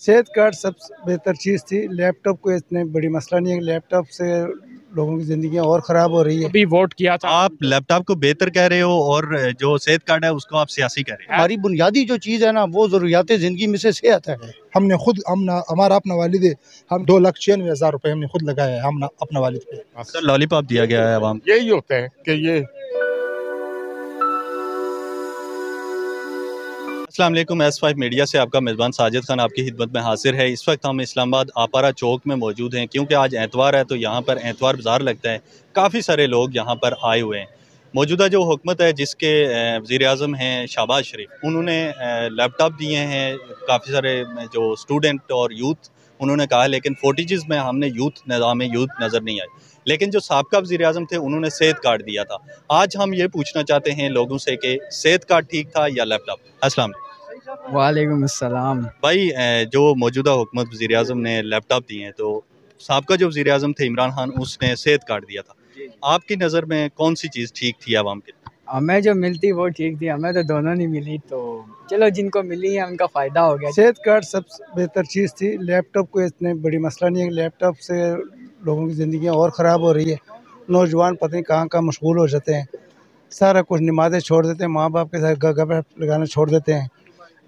सेहत कार्ड सबसे बेहतर चीज़ थी। लैपटॉप कोई इतने बड़ी मसला नहीं है। लैपटॉप से लोगों की ज़िंदगी और ख़राब हो रही है। अभी वोट किया था। आप लैपटॉप को बेहतर कह रहे हो और जो सेहत कार्ड है उसको आप सियासी कह रहे हमारी बुनियादी जो चीज़ है ना वो ज़रूरियात ज़िंदगी में से सेहत है। हमने खुद हमारा अपना वालिद है, हम 2,96,000 रुपए हमने खुद लगाया है हम अपना वालिद पे। हैं। सर लॉलीपॉप दिया गया है आवाम। यही होता है कि ये अस्सलाम वालेकुम। S5 मीडिया से आपका मेज़बान साजिद खान आपकी खिदमत में हाजिर है। इस वक्त हम इस्लामाबाद आपारा चौक में मौजूद हैं क्योंकि आज एतवार है तो यहाँ पर एतवार बाज़ार लगता है। काफ़ी सारे लोग यहाँ पर आए हुए हैं। मौजूदा जो हुकूमत है जिसके वज़ीर-ए-आज़म हैं शहबाज शरीफ, उन्होंने लैपटॉप दिए हैं काफ़ी सारे जो स्टूडेंट और यूथ, उन्होंने कहा लेकिन फोटेजेस में हमने निज़ाम यूथ नज़र नहीं आए। लेकिन जो साबका वज़ीर-ए-आज़म थे उन्होंने सेहत कार्ड दिया था। आज हम ये पूछना चाहते हैं लोगों से कि सेहत कार्ड ठीक था या लैपटॉप। अस्सलाम वालेकुम अस्सलाम। भाई, जो मौजूदा हुकूमत वज़ीर-ए-आज़म ने लैपटॉप दिए हैं तो साबका जो वज़ीर-ए-आज़म थे इमरान खान, उसने सेहत कार्ड दिया था। आपकी नज़र में कौन सी चीज़ ठीक थी आवाम के? हमें जो मिलती वो ठीक थी, हमें तो दोनों नहीं मिली, तो चलो जिनको मिली है उनका फ़ायदा हो गया। सेहत कार्ड सबसे बेहतर चीज़ थी। लैपटॉप कोई इतने बड़ी मसला नहीं है। लैपटॉप से लोगों की ज़िंदगी और ख़राब हो रही है। नौजवान पता नहीं कहाँ कहाँ मशगूल हो जाते हैं। सारा कुछ नमाज़ें छोड़ देते हैं, माँ बाप के साथ गप लगाना छोड़ देते हैं।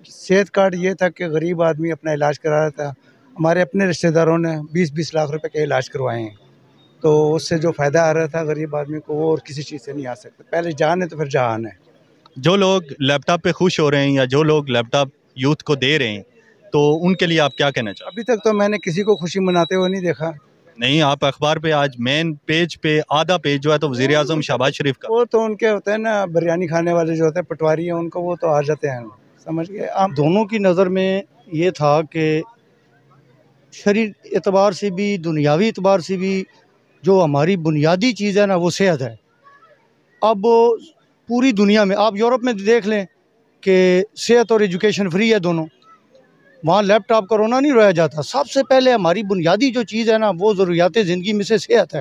सेहत कार्ड ये था कि गरीब आदमी अपना इलाज करा रहा था। हमारे अपने रिश्तेदारों ने 20-20 लाख रुपए के इलाज करवाए हैं, तो उससे जो फ़ायदा आ रहा था गरीब आदमी को वो और किसी चीज़ से नहीं आ सकता। पहले जान है तो फिर जहान है। जो लोग लैपटॉप पे खुश हो रहे हैं या जो लोग लैपटॉप यूथ को दे रहे हैं तो उनके लिए आप क्या कहना चाहते अभी तक तो मैंने किसी को खुशी मनाते हुए नहीं देखा। हैं? नहीं, आप अखबार पे आज मेन पेज पे आधा पेज जो है तो वज़ीर-ए-आज़म शहबाज शरीफ का। वो तो उनके होते हैं ना, बिरयानी खाने वाले जो होते हैं पटवारी हैं, उनको वो तो आ जाते हैं, समझ गए आप। दोनों की नज़र में ये था कि शरीर एतबार से भी दुनियावी एतबार से भी जो हमारी बुनियादी चीज़ है ना वो सेहत है। अब पूरी दुनिया में आप यूरोप में देख लें कि सेहत और एजुकेशन फ्री है दोनों। वहाँ लैपटॉप का रोना नहीं रोया जाता। सबसे पहले हमारी बुनियादी जो चीज़ है ना वो ज़रूरियात ज़िंदगी में से सेहत है।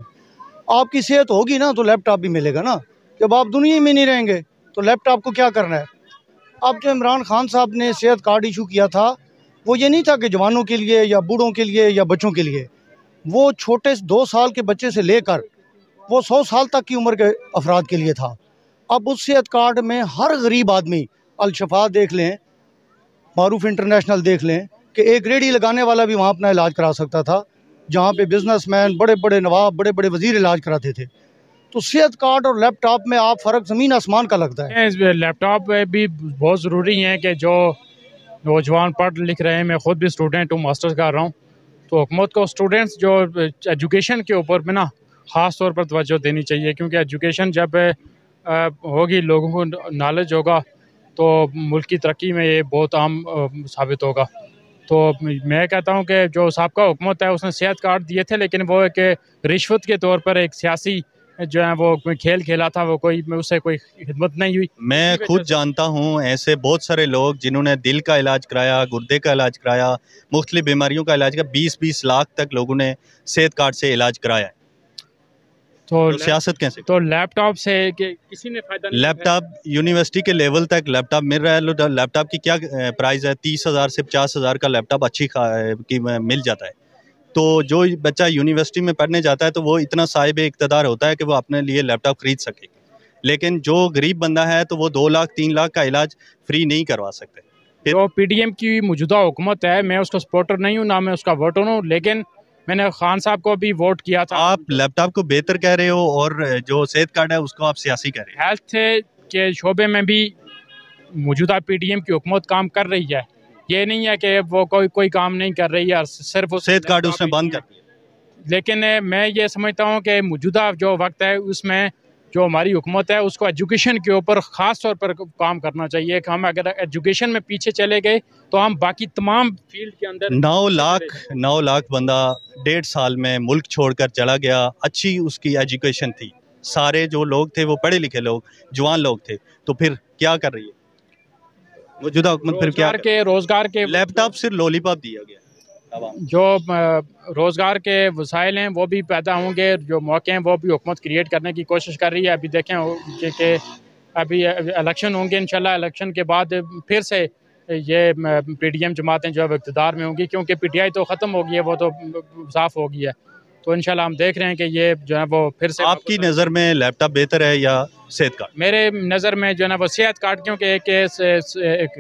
आपकी सेहत होगी ना तो लैपटॉप भी मिलेगा ना। जब आप दुनिया में नहीं रहेंगे तो लैपटॉप को क्या करना है। अब जो इमरान खान साहब ने सेहत कार्ड इशू किया था वो ये नहीं था कि जवानों के लिए या बूढ़ों के लिए या बच्चों के लिए, वो छोटे 2 साल के बच्चे से लेकर वो 100 साल तक की उम्र के अफराद के लिए था। अब उस सेहत कार्ड में हर गरीब आदमी, अल-शफा देख लें, मारूफ इंटरनेशनल देख लें, कि एक रेडी लगाने वाला भी वहाँ अपना इलाज करा सकता था, जहाँ पे बिजनेसमैन, बड़े बड़े नवाब, बड़े बड़े वजीर इलाज कराते थे। तो सेहत कार्ड और लैपटॉप में आप फ़र्क ज़मीन आसमान का लगता है। लैपटॉप भी बहुत ज़रूरी है कि जो नौजवान पढ़ लिख रहे हैं, मैं ख़ुद भी स्टूडेंट हूँ, मास्टर्स कर रहा हूँ, तो हुकूमत को स्टूडेंट्स जो एजुकेशन के ऊपर में ना ख़ास तौर पर तवज्जो देनी चाहिए, क्योंकि एजुकेशन जब होगी, लोगों को नॉलेज होगा तो मुल्क की तरक्की में ये बहुत अहम साबित होगा। तो मैं कहता हूँ कि जो साबका हुकूमत है उसने सेहत कार्ड दिए थे, लेकिन वो एक रिश्वत के तौर पर एक सियासी जो है वो कोई खेल खेला था, वो कोई उससे कोई खिदमत नहीं हुई। मैं खुद जानता हूँ ऐसे बहुत सारे लोग जिन्होंने दिल का इलाज कराया, गुर्दे का इलाज कराया, मुख्तलिफ बीमारियों का इलाज कराया। 20-20 लाख तक लोगों ने सेहत कार्ड से इलाज कराया है। तो सियासत कैसे? तो लैपटॉप से किसी ने फायदा नहीं। लैपटॉप यूनिवर्सिटी के लेवल तक लैपटॉप मिल रहा है। लैपटॉप की क्या प्राइस है? 30,000 से 50,000 का लैपटॉप अच्छी की मिल जाता है। तो जो बच्चा यूनिवर्सिटी में पढ़ने जाता है तो वो इतना साहिब इक़्तिदार होता है कि वो अपने लिए लैपटॉप खरीद सके, लेकिन जो गरीब बंदा है तो वो 2 लाख 3 लाख का इलाज फ्री नहीं करवा सकते। जो PDM की मौजूदा हुकूमत है, मैं उसका सपोर्टर नहीं हूँ, ना मैं उसका वोटर हूँ, लेकिन मैंने खान साहब को भी वोट किया था। आप लैपटॉप को बेहतर कह रहे हो और जो सेहत कार्ड है उसको आप सियासी कह रहे हैं। हेल्थ के शोबे में भी मौजूदा PDM की हुकूमत काम कर रही है। ये नहीं है कि वो कोई काम नहीं कर रही है, सिर्फ सेहत कार्ड उसने बंद कर दिया। लेकिन मैं ये समझता हूँ कि मौजूदा जो वक्त है उसमें जो हमारी हुकूमत है उसको एजुकेशन के ऊपर ख़ास तौर पर काम करना चाहिए कि हम अगर एजुकेशन में पीछे चले गए तो हम बाकी तमाम फील्ड के अंदर 9 लाख बंदा 1.5 साल में मुल्क छोड़कर चला गया। अच्छी उसकी एजुकेशन थी, सारे जो लोग थे वो पढ़े लिखे लोग, जवान लोग थे, तो फिर क्या कर रही है मौजूदा हुकूमत? फिर क्या रोज़गार के लैपटॉप सिर्फ लॉलीपॉप दिया गया। जो रोज़गार के वसाइल हैं वो भी पैदा होंगे, जो मौके हैं वो भी हुकूमत क्रिएट करने की कोशिश कर रही है। अभी देखें कि अभी इलेक्शन होंगे, इंशाल्लाह इलेक्शन के बाद फिर से ये PTM जमातें जो है इक़्तिदार में होंगी, क्योंकि PTI तो ख़त्म हो गई है, वो तो साफ़ हो गई है। तो इंशाल्लाह हम देख रहे हैं कि ये जो है वो फिर से। आपकी नज़र में लैपटॉप बेहतर है या सेहत कार्ड? मेरे नज़र में जो है ना वो सेहत कार्ड, क्योंकि एक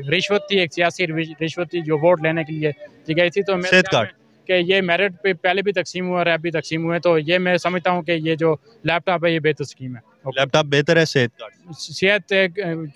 रिश्वत थी, एक सियासी रिश्वत थी जो वोट लेने के लिए दी गई थी। तो सेहत कार्ड कि ये मेरिट पे पहले भी तकसीम हुआ और अभी तकसीम हुए, तो ये मैं समझता हूँ कि ये जो लैपटॉप है ये बेहतर स्कीम है। लैपटॉप बेहतर है सेहत कार्ड? सेहत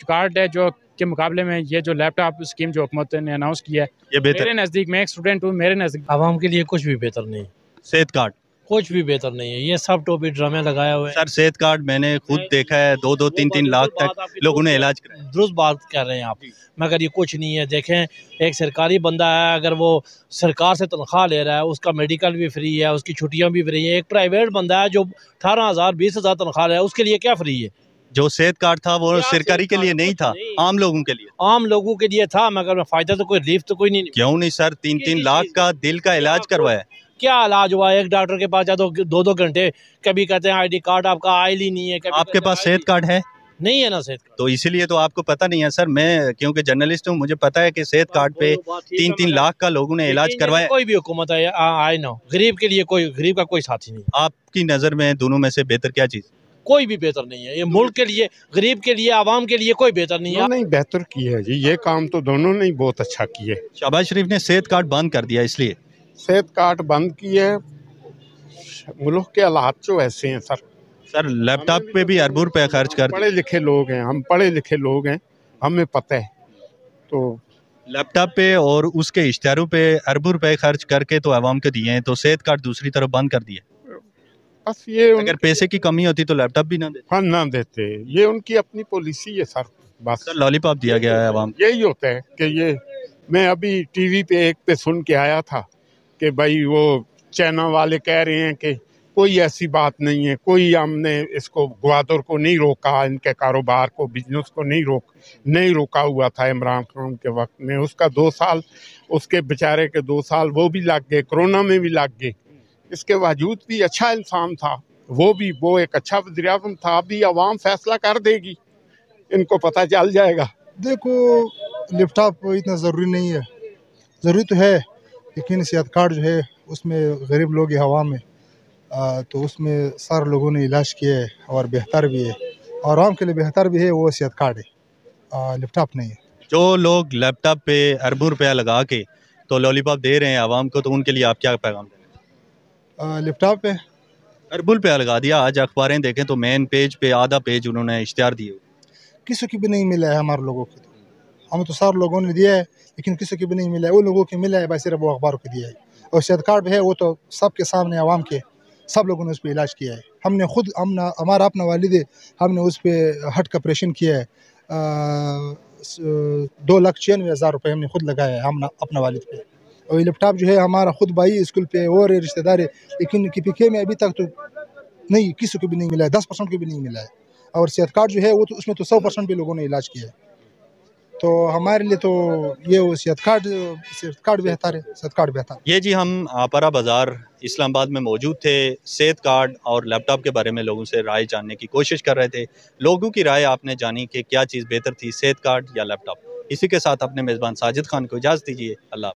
कार्ड है जो के मुकाबले में ये जो लैपटॉप स्कीम जो हुकूमत ने अनाउंस किया है ये बेहतर। मेरे नज़दीक, मैं एक स्टूडेंट हूँ, मेरे नज़दीक आवाम के लिए कुछ भी बेहतर नहीं। सेहत कार्ड कुछ भी बेहतर नहीं है, ये सब टोपी ड्रामे लगाए हुए हैं। सर सेहत कार्ड मैंने खुद देखा है, 2-2, 3-3 लाख तक लोगों ने इलाज कराया। दुरुस्त बात कर रहे हैं आप, मगर ये कुछ नहीं है। देखें, एक सरकारी बंदा है, अगर वो सरकार से तनख्वाह ले रहा है, उसका मेडिकल भी फ्री है, उसकी छुट्टियां भी फ्री है। एक प्राइवेट बंदा है जो 18,000 20,000 तनख्वाह ले रहा है, उसके लिए क्या फ्री है? जो सेहत कार्ड था वो सरकारी के लिए नहीं था, आम लोगों के लिए। आम लोगों के लिए था, मगर फायदा तो कोई रिलीफ तो कोई नहीं। क्यों नहीं सर, 3-3 लाख का दिल का इलाज करवाया। क्या इलाज हुआ? एक डॉक्टर के पास जाओ तो 2-2 घंटे, कभी कहते हैं ID कार्ड आपका आयल ही नहीं है। आपके पास सेहत कार्ड है? नहीं है ना सेहत कार्ड, तो इसीलिए तो आपको पता नहीं है सर। मैं क्योंकि जर्नलिस्ट हूँ, मुझे पता है कि सेहत कार्ड पे 3-3 लाख का लोगों ने इलाज करवाया। कोई भी हुकूमत आए ना, गरीब के लिए कोई, गरीब का कोई साथी नहीं। आपकी नज़र में दोनों में से बेहतर क्या चीज़? कोई भी बेहतर नहीं है। ये मुल्क के लिए, गरीब के लिए, आवाम के लिए कोई बेहतर नहीं है। नहीं बेहतर की है जी, ये काम तो दोनों ने बहुत अच्छा किए। शहबाज शरीफ ने सेहत कार्ड बंद कर दिया, इसलिए सेहत कार्ड बंद किए, मुल्क के हालात जो ऐसे हैं सर लैपटॉप पे भी अरबों रुपए खर्च कर पढ़े लिखे लोग हैं, हम पढ़े लिखे लोग हैं, हमें पता है। तो लैपटॉप पे और उसके इश्तिहारों पे अरबों रुपए खर्च करके तो आवाम को दिए हैं, तो सेहत कार्ड दूसरी तरफ बंद कर दिए। बस ये अगर पैसे की कमी होती तो लैपटॉप भी ना देते। फंड ना देते, ये उनकी अपनी पॉलिसी है सर। बस सर लॉलीपॉप दिया गया है आवाम। यही होता है कि ये, मैं अभी टीवी पे एक पे सुन के आया था कि भाई वो चाइना वाले कह रहे हैं कि कोई ऐसी बात नहीं है, कोई हमने इसको ग्वादर को नहीं रोका, इनके कारोबार को, बिजनेस को नहीं रोका हुआ था इमरान खान के वक्त में। उसका 2 साल, उसके बेचारे के 2 साल वो भी लग गए, कोरोना में भी लग गए। इसके बावजूद भी अच्छा इंसान था वो एक अच्छा वज़ीर-ए-आज़म था। अभी आवाम फैसला कर देगी, इनको पता चल जाएगा। देखो, लैपटॉप इतना ज़रूरी नहीं है, ज़रूरी तो है, लेकिन सेहत कार्ड जो है उसमें गरीब लोग हैं हवा में, तो उसमें सारे लोगों ने इलाज किया है और बेहतर भी है, और आवाम के लिए बेहतर भी है, वो सेहत कार्ड है, लैपटॉप नहीं है। जो लोग लैपटॉप पे अरबों रुपया लगा के तो लॉलीपॉप दे रहे हैं आवाम को, तो उनके लिए आप क्या पैगाम दें? लैपटॉप पे अरबुल पे लगा दिया। आज अखबारें देखें तो मेन पेज पे आधा पेज उन्होंने इश्तिहार दिए। किसी की भी नहीं मिला है हमारे लोगों को, तो हम तो सारे लोगों ने दिया है, लेकिन किसी की भी नहीं मिला है। वो लोगों को मिला है बस सिर्फ वो अखबार को दिया है, और सेहत कार्ड है वो तो सबके सामने आवाम के सब लोगों ने उस पर इलाज किया है। हमने खुद हमारा अपना वालिद है, हमने उस पर हार्ट का ऑपरेशन किया है, 2,96,000 रुपये हमने खुद लगाया है हम अपना वालिद पे। और ये लैपटॉप जो है हमारा खुद भाई स्कूल पे और रिश्तेदार है, लेकिन KPK में अभी तक तो नहीं, किसी को भी नहीं मिला है, 10% को भी नहीं मिला है। और सेहत कार्ड जो है वो तो उसमें तो 100% भी लोगों ने इलाज किया है। तो हमारे लिए तो ये वो सेहत कार्ड बेहतर है, सेहत कार्ड बेहतर। ये जी हम आपारा बाज़ार इस्लामाबाद में मौजूद थे, सेहत कार्ड और लैपटॉप के बारे में लोगों से राय जानने की कोशिश कर रहे थे। लोगों की राय आपने जानी कि क्या चीज़ बेहतर थी, सेहत कार्ड या लैपटॉप। इसी के साथ अपने मेज़बान साजिद खान को इजाज़त दीजिए। अल्लाह।